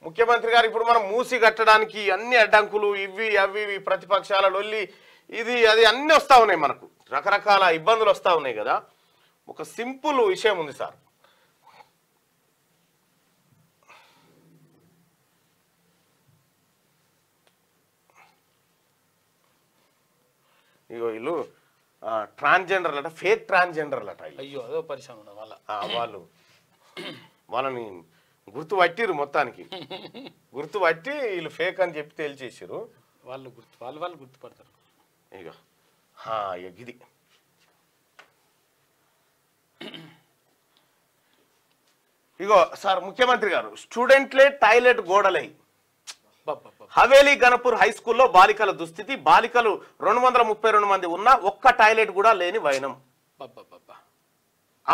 ముఖ్యమంత్రి గారు ఇప్పుడు మనం మూసి కట్టడానికి అన్ని అడ్డంకులు ఇవి అవి ప్రతిపక్షాల లొల్లి ఇది అది అన్నీ వస్తూ ఉన్నాయి, మనకు రకరకాల ఇబ్బందులు వస్తూ ఉన్నాయి కదా. ఒక సింపుల్ విషయం ఉంది సార్. ఇగో వీళ్ళు ట్రాన్స్జెండర్లు అట, ఫేక్ ట్రాన్స్జెండర్లు అట. అయ్యో అదో పరిశ్రమ వాళ్ళని గుర్తుపట్టిరు, మొత్తానికి గుర్తుపట్టి వీళ్ళు ఫేక్ అని చెప్పి తేల్చేసారు. వాళ్ళు గుర్తుపడతారు. ఇక ఇది ఇగో సార్, ముఖ్యమంత్రి గారు స్టూడెంట్లే టాయిలెట్ గోడలై హవేలీ గణపూర్ హై స్కూల్లో బాలికల దుస్థితి. బాలికలు 232 మంది ఉన్నా ఒక్క టాయిలెట్ కూడా లేని వైనం.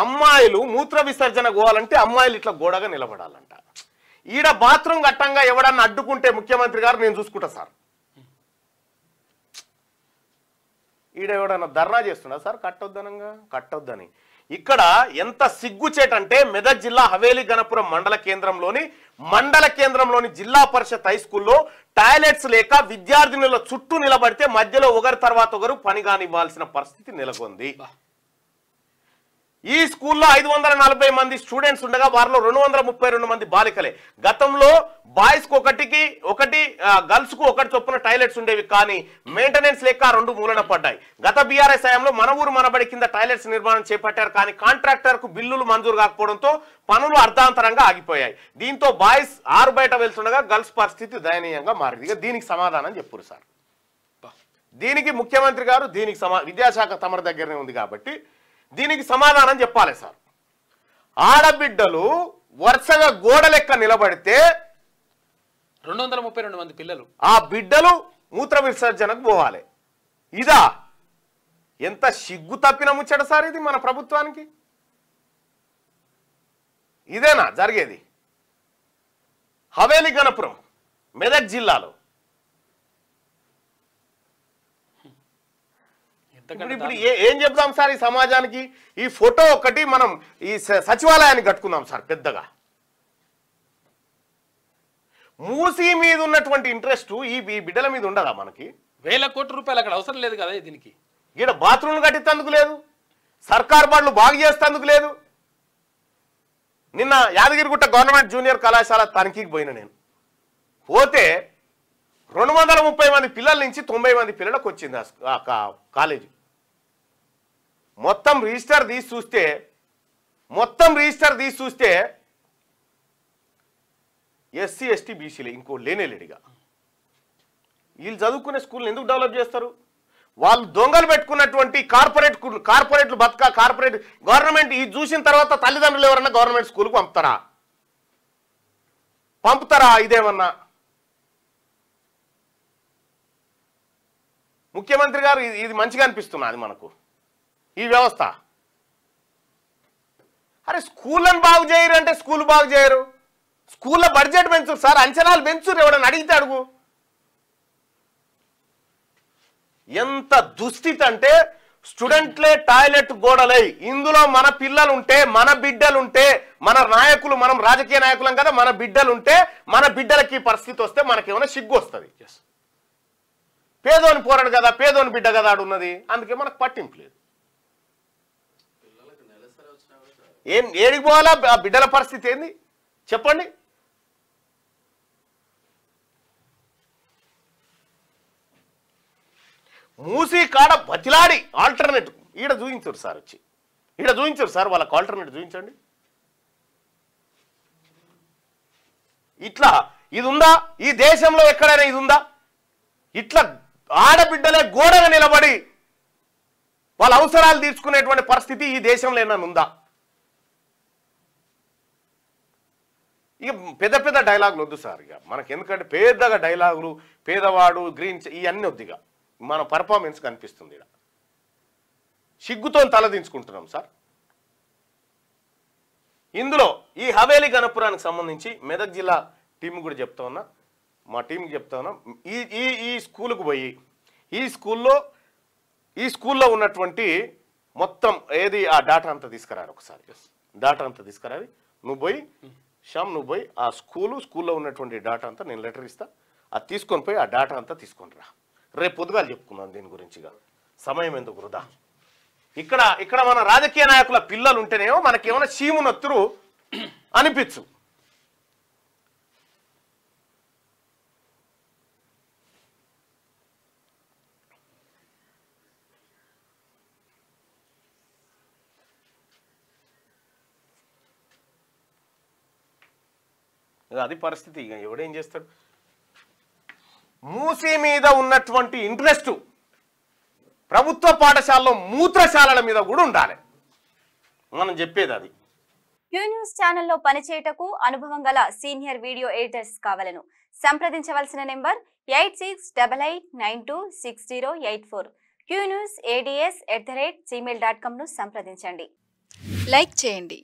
అమ్మాయిలు మూత్ర విసర్జన పోవాలంటే అమ్మాయిలు ఇట్లా గోడగా నిలబడాలంట. ఈడ బాత్రూమ్ గట్టంగా ఎవడన్నా అడ్డుకుంటే ముఖ్యమంత్రి గారు నేను చూసుకుంటా సార్. ఈడ ఎవడన్నా ధర్నా చేస్తున్నా సార్ కట్టొద్దనంగా, కట్టొద్దని. ఇక్కడ ఎంత సిగ్గుచేటంటే మెదక్ జిల్లా హవేలీ గణపురం మండల కేంద్రంలోని జిల్లా పరిషత్ హై స్కూల్లో టాయిలెట్స్ లేక విద్యార్థినుల చుట్టూ నిలబడితే మధ్యలో ఒకరి తర్వాత ఒకరు పని కానివ్వాల్సిన పరిస్థితి నెలకొంది. ఈ స్కూల్లో 540 మంది స్టూడెంట్స్ ఉండగా వారిలో 232 మంది బాలికలే. గతంలో బాయ్స్ కు ఒకటి గర్ల్స్ కు ఒకటి చొప్పున టాయిలెట్స్ ఉండేవి, కానీ మెయింటెనెన్స్ లేక 2 మూలన పడ్డాయి. గత బీఆర్ఎస్ హయాంలో మన ఊరు మనబడి కింద టాయిలెట్స్ నిర్మాణం చేపట్టారు, కానీ కాంట్రాక్టర్ కు బిల్లులు మంజూరు కాకపోవడంతో పనులు అర్ధాంతరంగా ఆగిపోయాయి. దీంతో బాయ్స్ ఆరు బయట వెళ్తుండగా గర్ల్స్ పరిస్థితి దయనీయంగా మారింది. ఇక దీనికి సమాధానం చెప్పురు సార్. దీనికి ముఖ్యమంత్రి గారు విద్యాశాఖ తమ దగ్గరనే ఉంది కాబట్టి దీనికి సమాధానం చెప్పాలి సార్. ఆడబిడ్డలు వరుసగా గోడ లెక్క నిలబడితే 232 మంది పిల్లలు ఆ బిడ్డలు మూత్ర విసర్జనకు పోవాలి. ఇదా ఎంత సిగ్గు తప్పిన ముచ్చట సార్ ఇది మన ప్రభుత్వానికి? ఇదేనా జరిగేది? హవేలీ గణపురం మెదక్ జిల్లాలో ఇప్పుడు ఏం చెప్దాం సార్ ఈ సమాజానికి? ఈ ఫోటో ఒకటి మనం ఈ సచివాలయాన్ని కట్టుకుందాం సార్ పెద్దగా. మూసీ మీద ఉన్నటువంటి ఇంట్రెస్ట్ ఈ బిడ్డల మీద ఉండదా మనకి? 1000 కోట్ల రూపాయలు అక్కడ అవసరం లేదు కదా దీనికి. ఇక్కడ బాత్రూమ్లు కట్టించేందుకు లేదు, సర్కార్ బడులు బాగు చేసేందుకు లేదు. నిన్న యాదగిరిగుట్ట గవర్నమెంట్ జూనియర్ కళాశాల తనిఖీకి పోయిన నేను. పోతే 230 మంది పిల్లల నుంచి 90 మంది పిల్లలకు వచ్చింది కాలేజీ. మొత్తం రిజిస్టర్ తీసి చూస్తే ఎస్సీ ఎస్టీ బీసీలే, ఇంకో లేనేలేడిగా. వీళ్ళు చదువుకునే స్కూల్ని ఎందుకు డెవలప్ చేస్తారు? వాళ్ళు దొంగలు పెట్టుకున్నటువంటి కార్పొరేట్లు కార్పొరేట్ గవర్నమెంట్ ఇది చూసిన తర్వాత తల్లిదండ్రులు ఎవరన్నా గవర్నమెంట్ స్కూల్కి పంపుతారా? ఇదేమన్నా ముఖ్యమంత్రి గారు ఇది మంచిగా అనిపిస్తున్నది మనకు ఈ వ్యవస్థ. అరే స్కూళ్ళను బాగు చేయరు అంటే స్కూల్ బాగు చేయరు, స్కూళ్ళ బడ్జెట్ పెంచురు సార్, అంచనాలు పెంచురు. ఎవడని అడిగితే అడుగు. ఎంత దుస్థితి అంటే స్టూడెంట్లే టాయిలెట్ గోడలై ఇందులో మన పిల్లలుంటే మన బిడ్డలుంటే మన నాయకులు, మనం రాజకీయ నాయకులం కదా, మన బిడ్డలుంటే మన బిడ్డలకి పరిస్థితి వస్తే మనకేమైనా సిగ్గు వస్తుంది. పేదోని పోరాడు కదా, పేదోని బిడ్డ కదా ఆడున్నది, అందుకే మనకు పట్టింపు లేదు. ఏడికి పోవాలా? ఆ బిడ్డల పరిస్థితి ఏంది చెప్పండి. మూసీ కాడ బతిలాడి ఆల్టర్నేట్ ఈడ చూపించారు సార్, వాళ్ళకి ఆల్టర్నేట్ చూపించండి. ఇట్లా ఇది ఉందా ఈ దేశంలో? ఎక్కడైనా ఇది ఉందా? ఇట్లా ఆడబిడ్డలే గోడగా నిలబడి వాళ్ళ అవసరాలు తీర్చుకునేటువంటి పరిస్థితి ఈ దేశంలో ఏమైనా ఉందా? ఇక పెద్ద డైలాగులు వద్దు సార్. ఇక మనకి ఎందుకంటే పెద్దగా డైలాగులు, పేదవాడు, గ్రీన్ ఇవన్నీ వద్దు. ఇక మన పర్ఫార్మెన్స్ కనిపిస్తుంది. ఇక్కడ సిగ్గుతో తలదించుకుంటున్నాం సార్. ఇందులో ఈ హవేలీ గణపురానికి సంబంధించి మెదక్ జిల్లా టీం కూడా చెప్తా ఉన్నా, మా టీంకి చెప్తా ఉన్నా. ఈ స్కూల్కు పోయి ఈ స్కూల్లో ఉన్నటువంటి మొత్తం ఏది ఆ డాటా అంతా తీసుకురారు. ఒకసారి డాటా అంతా తీసుకురావి నువ్వు పోయి శ్యామ్ నువ్వు పోయి ఆ స్కూల్లో ఉన్నటువంటి డాటా అంతా నేను లెటర్ ఇస్తా, అది తీసుకొని పోయి ఆ డాటా అంతా తీసుకొని రా. రేపు పొద్దుగాలు చెప్పుకుందాం దీని గురించిగా, సమయం ఎందుకు వృధా. ఇక్కడ మన రాజకీయ నాయకుల పిల్లలు ఉంటేనేమో మనకేమైనా చీమునొత్తురు అనిపించు. అది పరిస్థితి. ఇక ఎవడేం చేస్తాడు. మూసీ మీద ఉన్నటువంటి ఇంట్రెస్ట్ ప్రభుత్వ పాఠశాలలో మూత్రశాలల మీద కూడా ఉండాలి. మనం చెప్పేది అది. క్యూ న్యూస్ ఛానల్లో పనిచేయటకు అనుభవం గల సీనియర్ వీడియో ఎడిటర్స్ కావాలను సంప్రదించవలసిన నెంబర్ 8688926084. qnewsads@gmail.com ను సంప్రదించండి. లైక్ చేయండి.